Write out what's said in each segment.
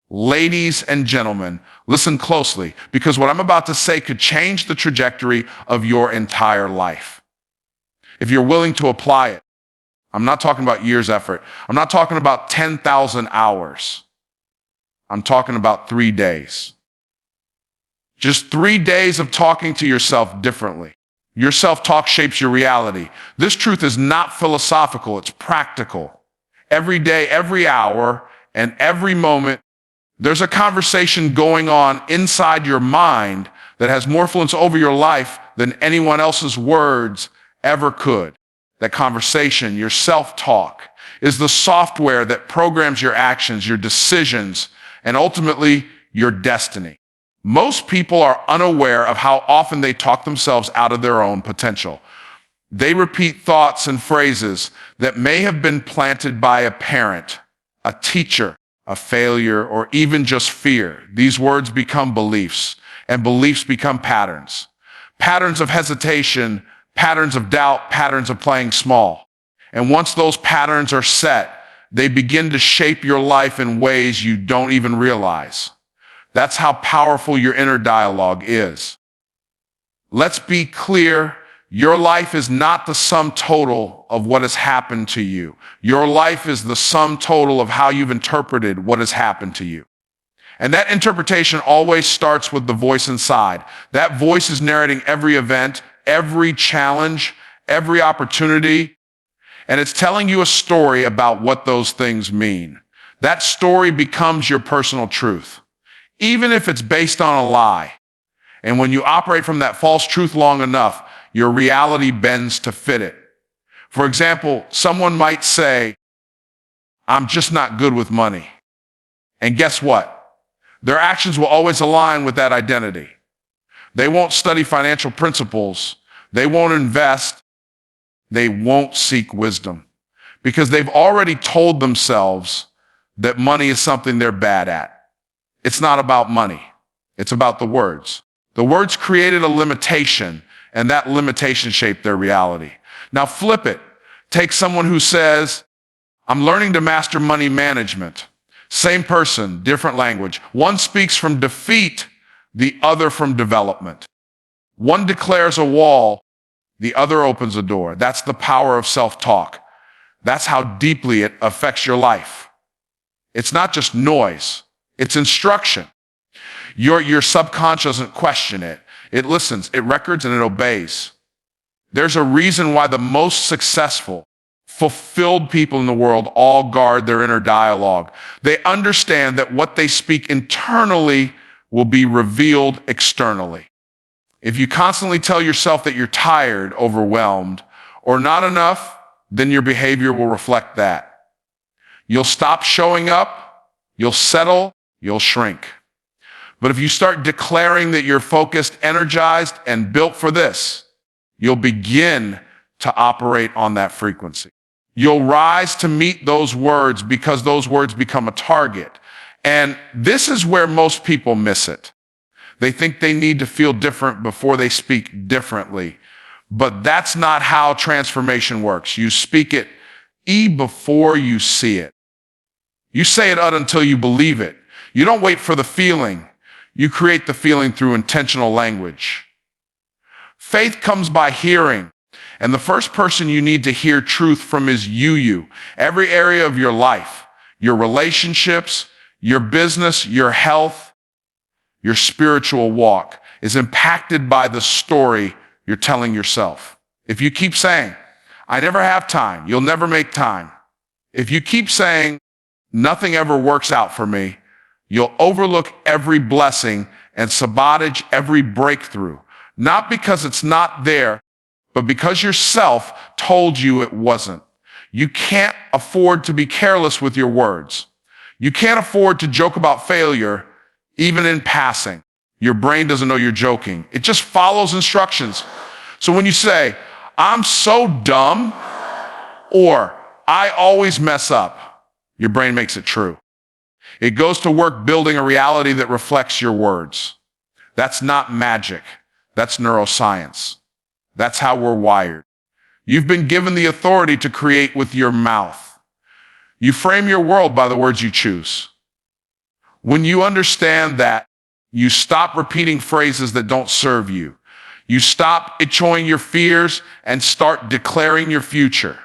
Ladies and gentlemen, listen closely because what I'm about to say could change the trajectory of your entire life. If you're willing to apply it, I'm not talking about years' effort. I'm not talking about 10,000 hours. I'm talking about 3 days. Just 3 days of talking to yourself differently. Your self-talk shapes your reality. This truth is not philosophical, it's practical. Every day, every hour, and every moment, there's a conversation going on inside your mind that has more influence over your life than anyone else's words ever could. That conversation, your self-talk, is the software that programs your actions, your decisions, and ultimately your destiny. Most people are unaware of how often they talk themselves out of their own potential. They repeat thoughts and phrases that may have been planted by a parent, a teacher, a failure, or even just fear. These words become beliefs, and beliefs become patterns. Patterns of hesitation, patterns of doubt, patterns of playing small. And once those patterns are set, they begin to shape your life in ways you don't even realize. That's how powerful your inner dialogue is. Let's be clear. Your life is not the sum total of what has happened to you. Your life is the sum total of how you've interpreted what has happened to you. And that interpretation always starts with the voice inside. That voice is narrating every event, every challenge, every opportunity, and it's telling you a story about what those things mean. That story becomes your personal truth, even if it's based on a lie. And when you operate from that false truth long enough, your reality bends to fit it. For example, someone might say, "I'm just not good with money." And guess what? Their actions will always align with that identity. They won't study financial principles. They won't invest. They won't seek wisdom because they've already told themselves that money is something they're bad at. It's not about money. It's about the words. The words created a limitation, and that limitation shaped their reality. Now flip it. Take someone who says, "I'm learning to master money management." Same person, different language. One speaks from defeat, the other from development. One declares a wall, the other opens a door. That's the power of self-talk. That's how deeply it affects your life. It's not just noise, it's instruction. Your subconscious doesn't question it. It listens, it records, and it obeys. There's a reason why the most successful, fulfilled people in the world all guard their inner dialogue. They understand that what they speak internally will be revealed externally. If you constantly tell yourself that you're tired, overwhelmed, or not enough, then your behavior will reflect that. You'll stop showing up, you'll settle, you'll shrink. But if you start declaring that you're focused, energized, and built for this, you'll begin to operate on that frequency. You'll rise to meet those words because those words become a target. And this is where most people miss it. They think they need to feel different before they speak differently. But that's not how transformation works. You speak it before you see it. You say it until you believe it. You don't wait for the feeling. You create the feeling through intentional language. Faith comes by hearing. And the first person you need to hear truth from is you. Every area of your life, your relationships, your business, your health, your spiritual walk is impacted by the story you're telling yourself. If you keep saying, "I never have time," you'll never make time. If you keep saying, "Nothing ever works out for me," you'll overlook every blessing and sabotage every breakthrough. Not because it's not there, but because yourself told you it wasn't. You can't afford to be careless with your words. You can't afford to joke about failure, even in passing. Your brain doesn't know you're joking. It just follows instructions. So when you say, "I'm so dumb," or "I always mess up," your brain makes it true. It goes to work building a reality that reflects your words. That's not magic. That's neuroscience. That's how we're wired. You've been given the authority to create with your mouth. You frame your world by the words you choose. When you understand that, you stop repeating phrases that don't serve you. You stop echoing your fears and start declaring your future.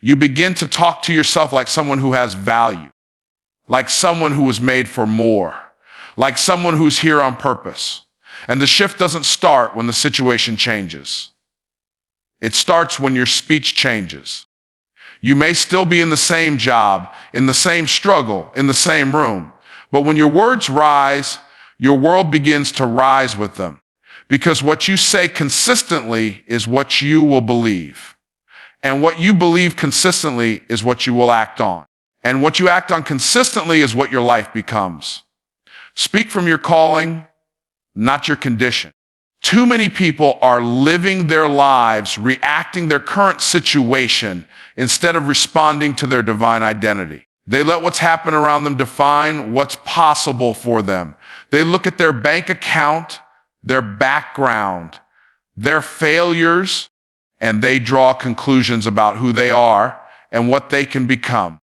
You begin to talk to yourself like someone who has value, like someone who was made for more, like someone who's here on purpose. And the shift doesn't start when the situation changes. It starts when your speech changes. You may still be in the same job, in the same struggle, in the same room, but when your words rise, your world begins to rise with them. Because what you say consistently is what you will believe. And what you believe consistently is what you will act on. And what you act on consistently is what your life becomes. Speak from your calling, not your condition. Too many people are living their lives reacting their current situation instead of responding to their divine identity. They let what's happened around them define what's possible for them. They look at their bank account, their background, their failures, and they draw conclusions about who they are and what they can become.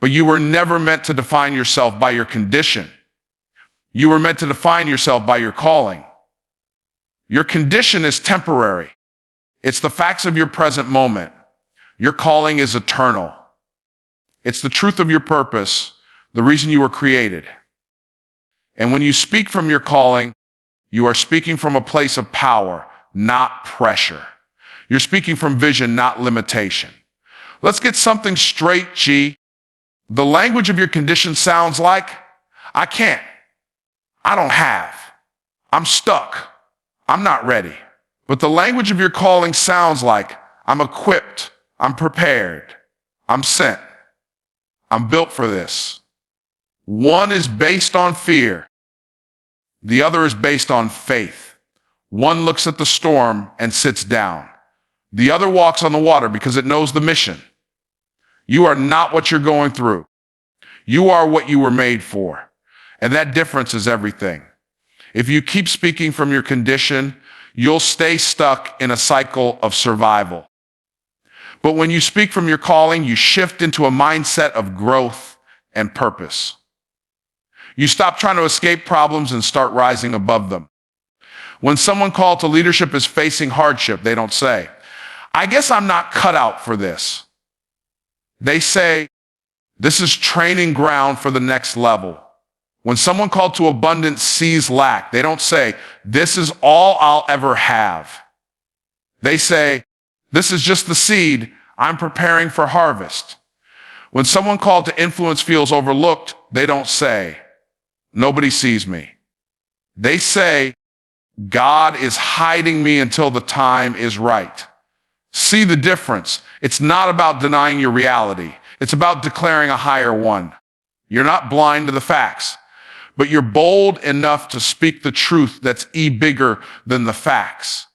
But you were never meant to define yourself by your condition. You were meant to define yourself by your calling. Your condition is temporary. It's the facts of your present moment. Your calling is eternal. It's the truth of your purpose, the reason you were created. And when you speak from your calling, you are speaking from a place of power, not pressure. You're speaking from vision, not limitation. Let's get something straight, G. The language of your condition sounds like, I can't. I don't have. I'm stuck. I'm not ready. But the language of your calling sounds like, I'm equipped. I'm prepared. I'm sent. I'm built for this. One is based on fear. The other is based on faith. One looks at the storm and sits down. The other walks on the water because it knows the mission. You are not what you're going through. You are what you were made for. And that difference is everything. If you keep speaking from your condition, you'll stay stuck in a cycle of survival. But when you speak from your calling, you shift into a mindset of growth and purpose. You stop trying to escape problems and start rising above them. When someone called to leadership is facing hardship, they don't say, I guess I'm not cut out for this. They say, this is training ground for the next level. When someone called to abundance sees lack, they don't say, this is all I'll ever have. They say, this is just the seed. I'm preparing for harvest. When someone called to influence feels overlooked, they don't say, nobody sees me. They say, God is hiding me until the time is right. See the difference. It's not about denying your reality. It's about declaring a higher one. You're not blind to the facts, but you're bold enough to speak the truth that's bigger than the facts.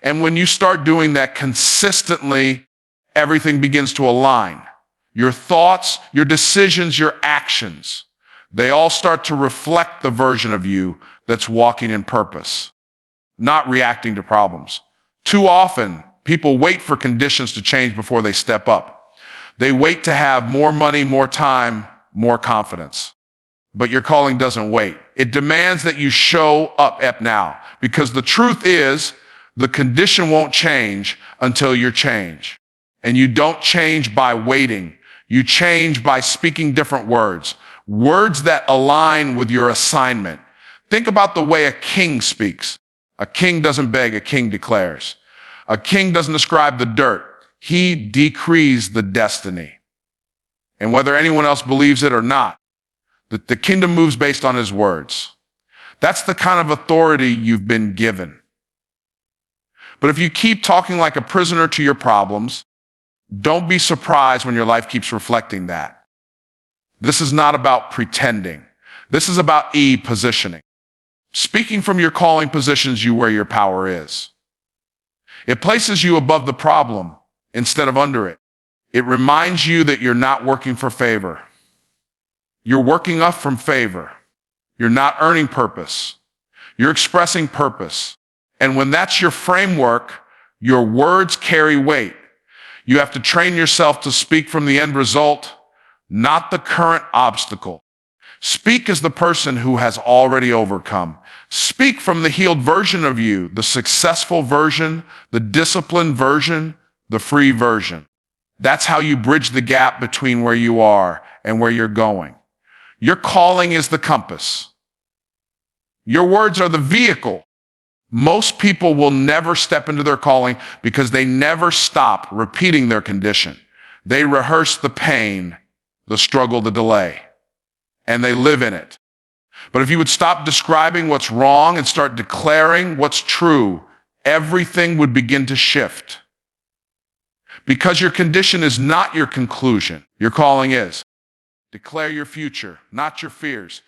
And when you start doing that consistently, everything begins to align. Your thoughts, your decisions, your actions, they all start to reflect the version of you that's walking in purpose, not reacting to problems. Too often, people wait for conditions to change before they step up. They wait to have more money, more time, more confidence. But your calling doesn't wait. It demands that you show up now, because the truth is, the condition won't change until you change. And you don't change by waiting. You change by speaking different words, words that align with your assignment. Think about the way a king speaks. A king doesn't beg, a king declares. A king doesn't describe the dirt. He decrees the destiny. And whether anyone else believes it or not, the kingdom moves based on his words. That's the kind of authority you've been given. But if you keep talking like a prisoner to your problems, don't be surprised when your life keeps reflecting that. This is not about pretending. This is about positioning. Speaking from your calling positions you where your power is. It places you above the problem instead of under it. It reminds you that you're not working for favor. You're working up from favor. You're not earning purpose. You're expressing purpose. And when that's your framework, your words carry weight. You have to train yourself to speak from the end result, not the current obstacle. Speak as the person who has already overcome. Speak from the healed version of you, the successful version, the disciplined version, the free version. That's how you bridge the gap between where you are and where you're going. Your calling is the compass. Your words are the vehicle. Most people will never step into their calling because they never stop repeating their condition. They rehearse the pain, the struggle, the delay, and they live in it. But if you would stop describing what's wrong and start declaring what's true, everything would begin to shift. Because your condition is not your conclusion, your calling is. Declare your future, not your fears.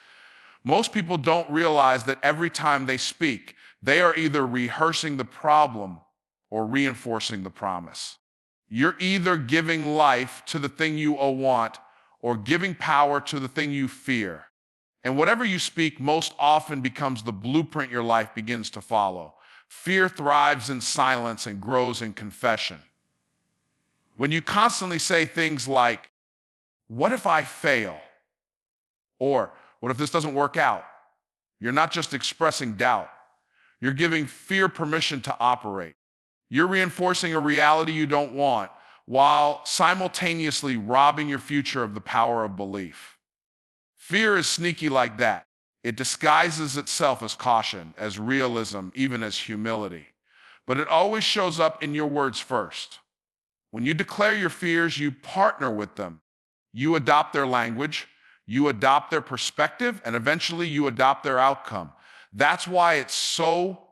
Most people don't realize that every time they speak, they are either rehearsing the problem or reinforcing the promise. You're either giving life to the thing you want or giving power to the thing you fear. And whatever you speak most often becomes the blueprint your life begins to follow. Fear thrives in silence and grows in confession. When you constantly say things like, "What if I fail?" Or, "What if this doesn't work out?" You're not just expressing doubt. You're giving fear permission to operate. You're reinforcing a reality you don't want while simultaneously robbing your future of the power of belief. Fear is sneaky like that. It disguises itself as caution, as realism, even as humility. But it always shows up in your words first. When you declare your fears, you partner with them. You adopt their language, you adopt their perspective, and eventually you adopt their outcome. That's why it's so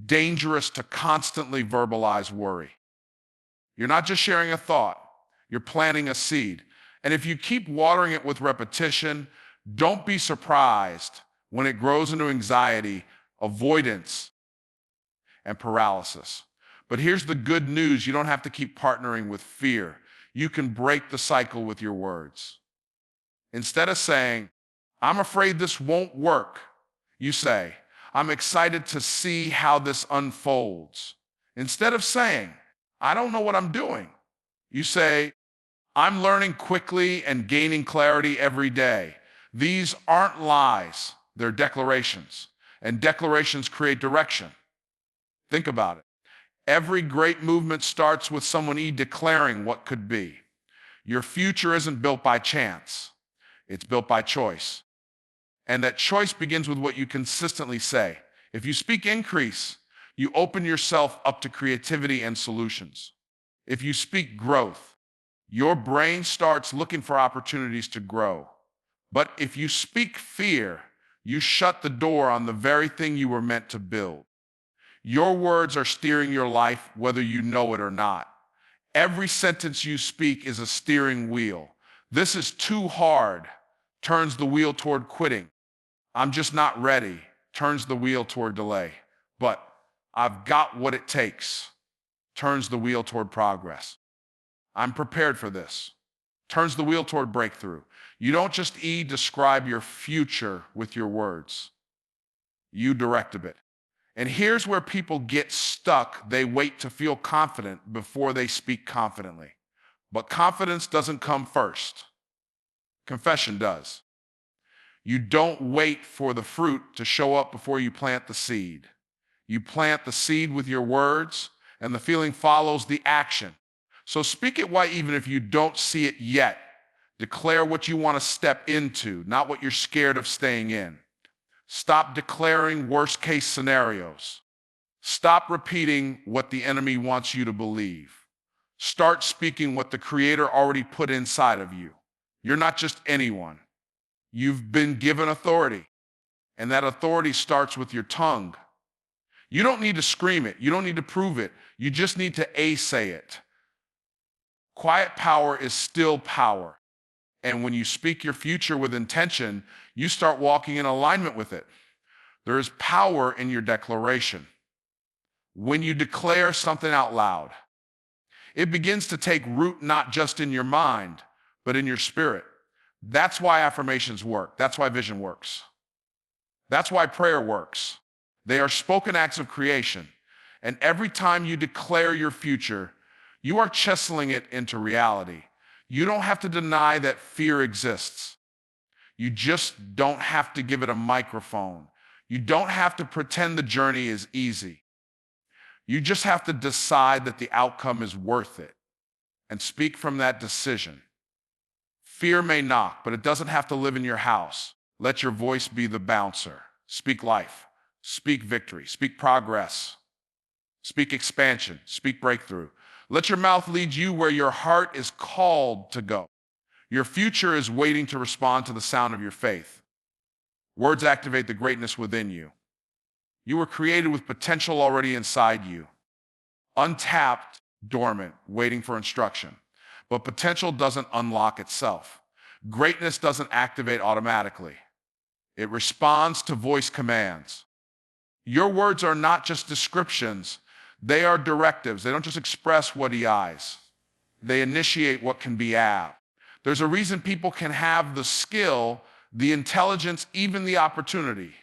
dangerous to constantly verbalize worry. You're not just sharing a thought, you're planting a seed. And if you keep watering it with repetition, don't be surprised when it grows into anxiety, avoidance, and paralysis. But here's the good news. You don't have to keep partnering with fear. You can break the cycle with your words. Instead of saying, "I'm afraid this won't work," you say, "I'm excited to see how this unfolds." Instead of saying, "I don't know what I'm doing," you say, "I'm learning quickly and gaining clarity every day." These aren't lies, they're declarations. And declarations create direction. Think about it. Every great movement starts with someone declaring what could be. Your future isn't built by chance. It's built by choice. And that choice begins with what you consistently say. If you speak increase, you open yourself up to creativity and solutions. If you speak growth, your brain starts looking for opportunities to grow. But if you speak fear, you shut the door on the very thing you were meant to build. Your words are steering your life whether you know it or not. Every sentence you speak is a steering wheel. "This is too hard," turns the wheel toward quitting. "I'm just not ready," turns the wheel toward delay. But "I've got what it takes," turns the wheel toward progress. "I'm prepared for this," turns the wheel toward breakthrough. You don't just describe your future with your words. You direct a bit. And here's where people get stuck. They wait to feel confident before they speak confidently. But confidence doesn't come first. Confession does. You don't wait for the fruit to show up before you plant the seed. You plant the seed with your words, and the feeling follows the action. So speak it why even if you don't see it yet. Declare what you want to step into, not what you're scared of staying in. Stop declaring worst-case scenarios. Stop repeating what the enemy wants you to believe. Start speaking what the Creator already put inside of you. You're not just anyone. You've been given authority, and that authority starts with your tongue. You don't need to scream it. You don't need to prove it. You just need to say it. Quiet power is still power. And when you speak your future with intention, you start walking in alignment with it. There is power in your declaration. When you declare something out loud, it begins to take root not just in your mind, but in your spirit. That's why affirmations work. That's why vision works. That's why prayer works. They are spoken acts of creation. And every time you declare your future, you are chiseling it into reality. You don't have to deny that fear exists. You just don't have to give it a microphone. You don't have to pretend the journey is easy. You just have to decide that the outcome is worth it and speak from that decision. Fear may knock, but it doesn't have to live in your house. Let your voice be the bouncer. Speak life. Speak victory. Speak progress. Speak expansion. Speak breakthrough. Let your mouth lead you where your heart is called to go. Your future is waiting to respond to the sound of your faith. Words activate the greatness within you. You were created with potential already inside you. Untapped, dormant, waiting for instruction. But potential doesn't unlock itself. Greatness doesn't activate automatically. It responds to voice commands. Your words are not just descriptions. They are directives. They don't just express what he eyes. They initiate what can be ab. There's a reason people can have the skill, the intelligence, even the opportunity,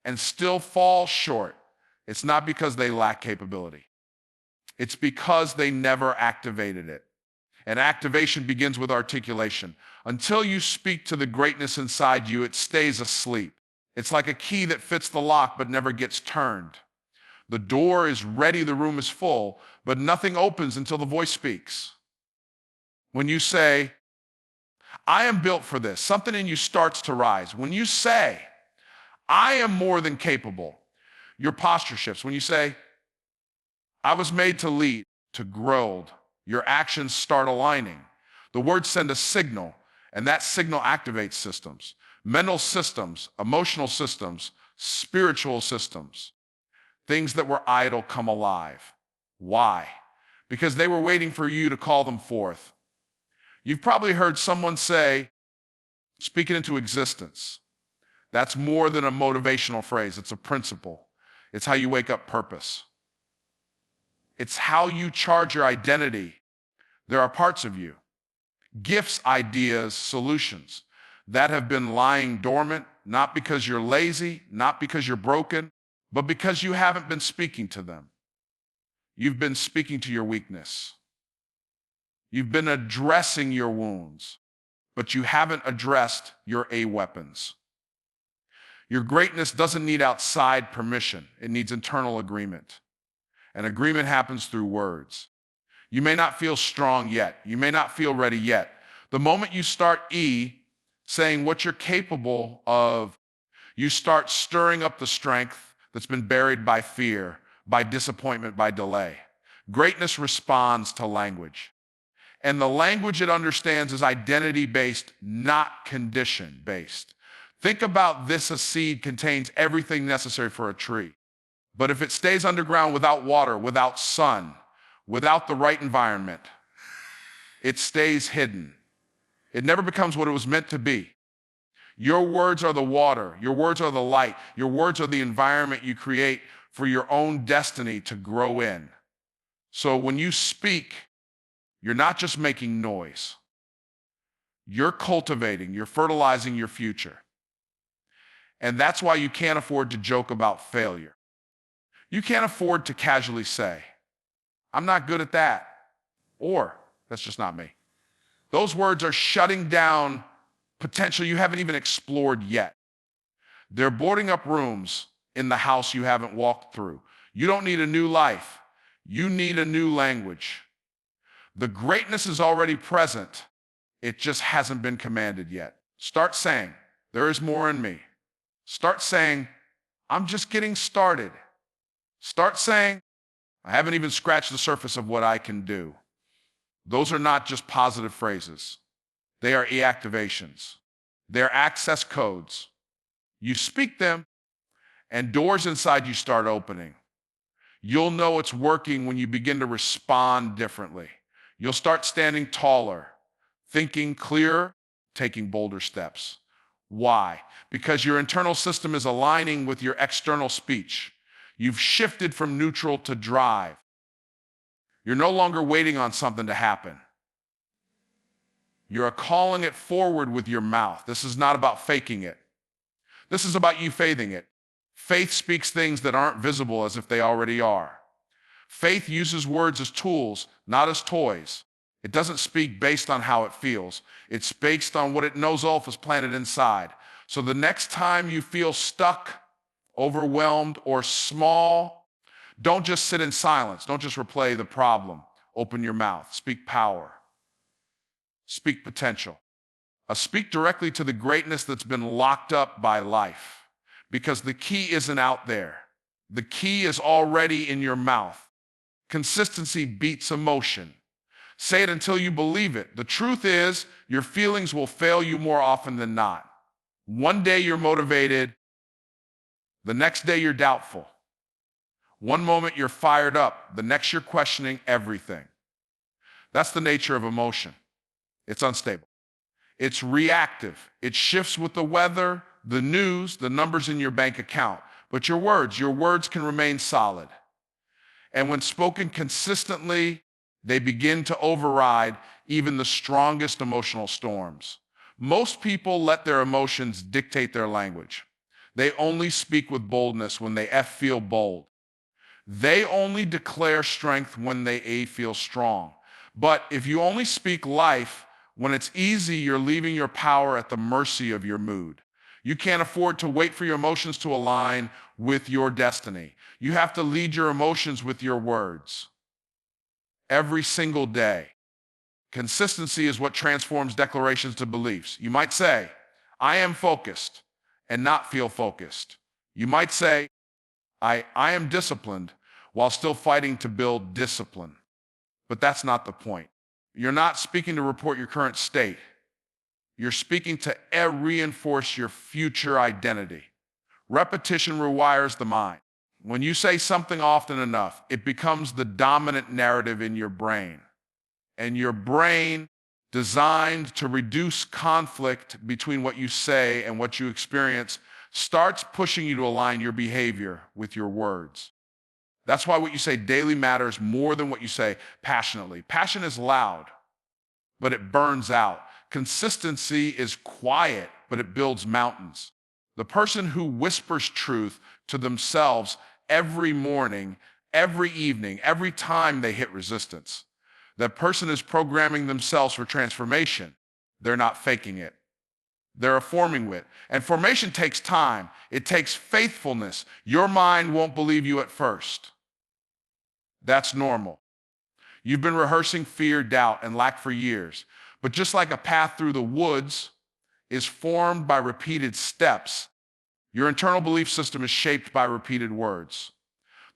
and still fall short. It's not because they lack capability. It's because they never activated it. And activation begins with articulation. Until you speak to the greatness inside you, it stays asleep. It's like a key that fits the lock but never gets turned. The door is ready, the room is full, but nothing opens until the voice speaks. When you say, I am built for this, something in you starts to rise. When you say, I am more than capable, your posture shifts. When you say, I was made to lead, to grow, your actions start aligning. The words send a signal, and that signal activates systems. Mental systems, emotional systems, spiritual systems. Things that were idle come alive. Why? Because they were waiting for you to call them forth. You've probably heard someone say, speak it into existence. That's more than a motivational phrase. It's a principle. It's how you wake up purpose. It's how you charge your identity. There are parts of you, gifts, ideas, solutions that have been lying dormant, not because you're lazy, not because you're broken, but because you haven't been speaking to them. You've been speaking to your weakness. You've been addressing your wounds, but you haven't addressed your A weapons. Your greatness doesn't need outside permission. It needs internal agreement. And agreement happens through words. You may not feel strong yet. You may not feel ready yet. The moment you start saying what you're capable of, you start stirring up the strength that's been buried by fear, by disappointment, by delay. Greatness responds to language. And the language it understands is identity-based, not condition-based. Think about this: a seed contains everything necessary for a tree. But if it stays underground without water, without sun, without the right environment, it stays hidden. It never becomes what it was meant to be. Your words are the water. Your words are the light. Your words are the environment you create for your own destiny to grow in. So when you speak, you're not just making noise. You're cultivating, you're fertilizing your future. And that's why you can't afford to joke about failure. You can't afford to casually say, I'm not good at that, or that's just not me. Those words are shutting down potential you haven't even explored yet. They're boarding up rooms in the house you haven't walked through. You don't need a new life. You need a new language. The greatness is already present. It just hasn't been commanded yet. Start saying, there is more in me. Start saying, I'm just getting started. Start saying, I haven't even scratched the surface of what I can do. Those are not just positive phrases. They are activations. They're access codes. You speak them, and doors inside you start opening. You'll know it's working when you begin to respond differently. You'll start standing taller, thinking clearer, taking bolder steps. Why? Because your internal system is aligning with your external speech. You've shifted from neutral to drive. You're no longer waiting on something to happen. You're calling it forward with your mouth. This is not about faking it. This is about you faithing it. Faith speaks things that aren't visible as if they already are. Faith uses words as tools, not as toys. It doesn't speak based on how it feels. It's based on what it knows Ulf has planted inside. So the next time you feel stuck, overwhelmed, or small, don't just sit in silence. Don't just replay the problem. Open your mouth. Speak power. Speak potential. Speak directly to the greatness that's been locked up by life. Because the key isn't out there. The key is already in your mouth. Consistency beats emotion. Say it until you believe it. The truth is, your feelings will fail you more often than not. One day you're motivated, the next day you're doubtful. One moment you're fired up, the next you're questioning everything. That's the nature of emotion. It's unstable. It's reactive. It shifts with the weather, the news, the numbers in your bank account. But your words can remain solid. And when spoken consistently, they begin to override even the strongest emotional storms. Most people let their emotions dictate their language. They only speak with boldness when they feel bold. They only declare strength when they feel strong. But if you only speak life when it's easy, you're leaving your power at the mercy of your mood. You can't afford to wait for your emotions to align with your destiny. You have to lead your emotions with your words. Every single day. Consistency is what transforms declarations to beliefs. You might say, I am focused, and not feel focused. You might say, I am disciplined, while still fighting to build discipline. But that's not the point. You're not speaking to report your current state. You're speaking to reinforce your future identity. Repetition rewires the mind. When you say something often enough, it becomes the dominant narrative in your brain. And your brain, designed to reduce conflict between what you say and what you experience, starts pushing you to align your behavior with your words. That's why what you say daily matters more than what you say passionately. Passion is loud, but it burns out. Consistency is quiet, but it builds mountains. The person who whispers truth to themselves every morning, every evening, every time they hit resistance, that person is programming themselves for transformation. They're not faking it. They're forming it. And formation takes time. It takes faithfulness. Your mind won't believe you at first. That's normal. You've been rehearsing fear, doubt, and lack for years. But just like a path through the woods is formed by repeated steps, your internal belief system is shaped by repeated words.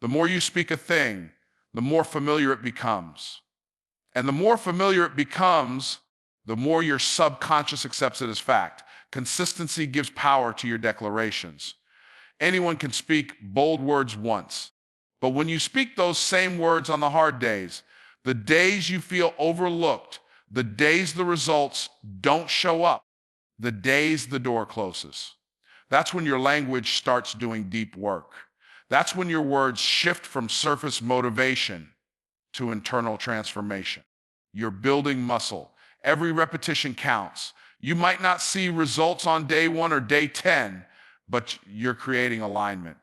The more you speak a thing, the more familiar it becomes. And the more familiar it becomes, the more your subconscious accepts it as fact. Consistency gives power to your declarations. Anyone can speak bold words once. But when you speak those same words on the hard days, the days you feel overlooked, the days the results don't show up, the days the door closes, that's when your language starts doing deep work. That's when your words shift from surface motivation to internal transformation. You're building muscle. Every repetition counts. You might not see results on day 1 or day 10, but you're creating alignment.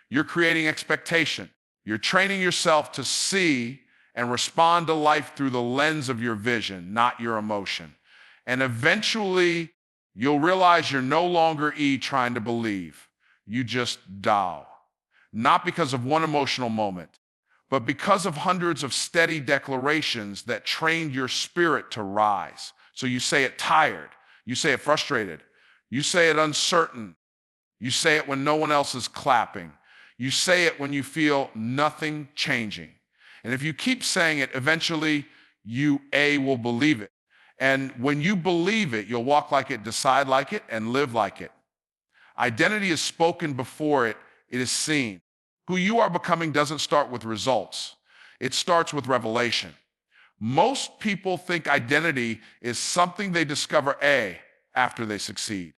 You're creating expectation. You're training yourself to see and respond to life through the lens of your vision, not your emotion. And eventually, you'll realize you're no longer trying to believe. You just Tao. Not because of one emotional moment, but because of hundreds of steady declarations that trained your spirit to rise. So you say it tired. You say it frustrated. You say it uncertain. You say it when no one else is clapping. You say it when you feel nothing changing. And if you keep saying it, eventually you will believe it. And when you believe it, you'll walk like it, decide like it, and live like it. Identity is spoken before it is seen. Who you are becoming doesn't start with results. It starts with revelation. Most people think identity is something they discover after they succeed.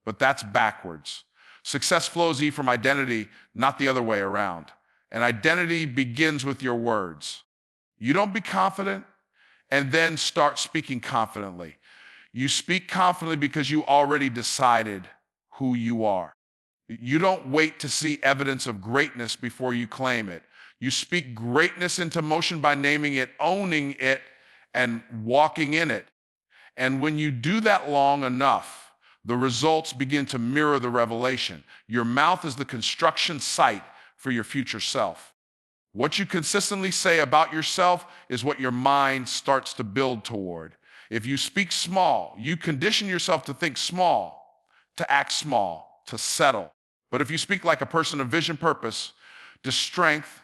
But that's backwards. Success flows from identity, not the other way around. And identity begins with your words. You don't be confident and then start speaking confidently. You speak confidently because you already decided who you are. You don't wait to see evidence of greatness before you claim it. You speak greatness into motion by naming it, owning it, and walking in it. And when you do that long enough, the results begin to mirror the revelation. Your mouth is the construction site for your future self. What you consistently say about yourself is what your mind starts to build toward. If you speak small, you condition yourself to think small, to act small, to settle. But if you speak like a person of vision, purpose, to strength,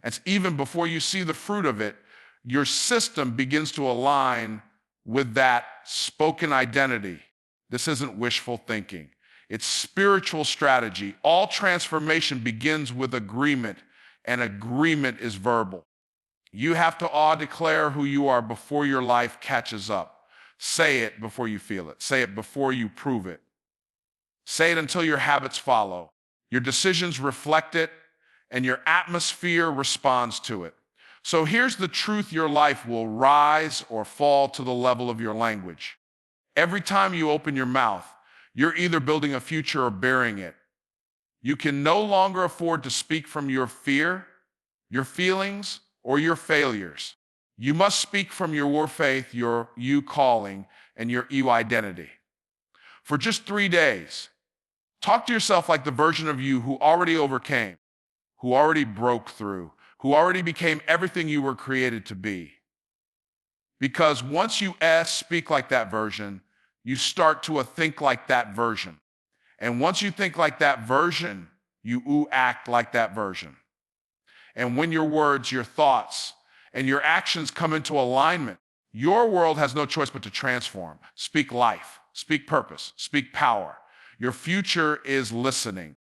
and even before you see the fruit of it, your system begins to align with that spoken identity. This isn't wishful thinking. It's spiritual strategy. All transformation begins with agreement, and agreement is verbal. You have to declare who you are before your life catches up. Say it before you feel it. Say it before you prove it. Say it until your habits follow. Your decisions reflect it, and your atmosphere responds to it. So here's the truth: your life will rise or fall to the level of your language. Every time you open your mouth, you're either building a future or burying it. You can no longer afford to speak from your fear, your feelings, or your failures. You must speak from your faith, your you calling, and your you identity. For just 3 days, talk to yourself like the version of you who already overcame, who already broke through, who already became everything you were created to be. Because once you speak like that version, you start to think like that version. And once you think like that version, you act like that version. And when your words, your thoughts, and your actions come into alignment, your world has no choice but to transform. Speak life, speak purpose, speak power. Your future is listening.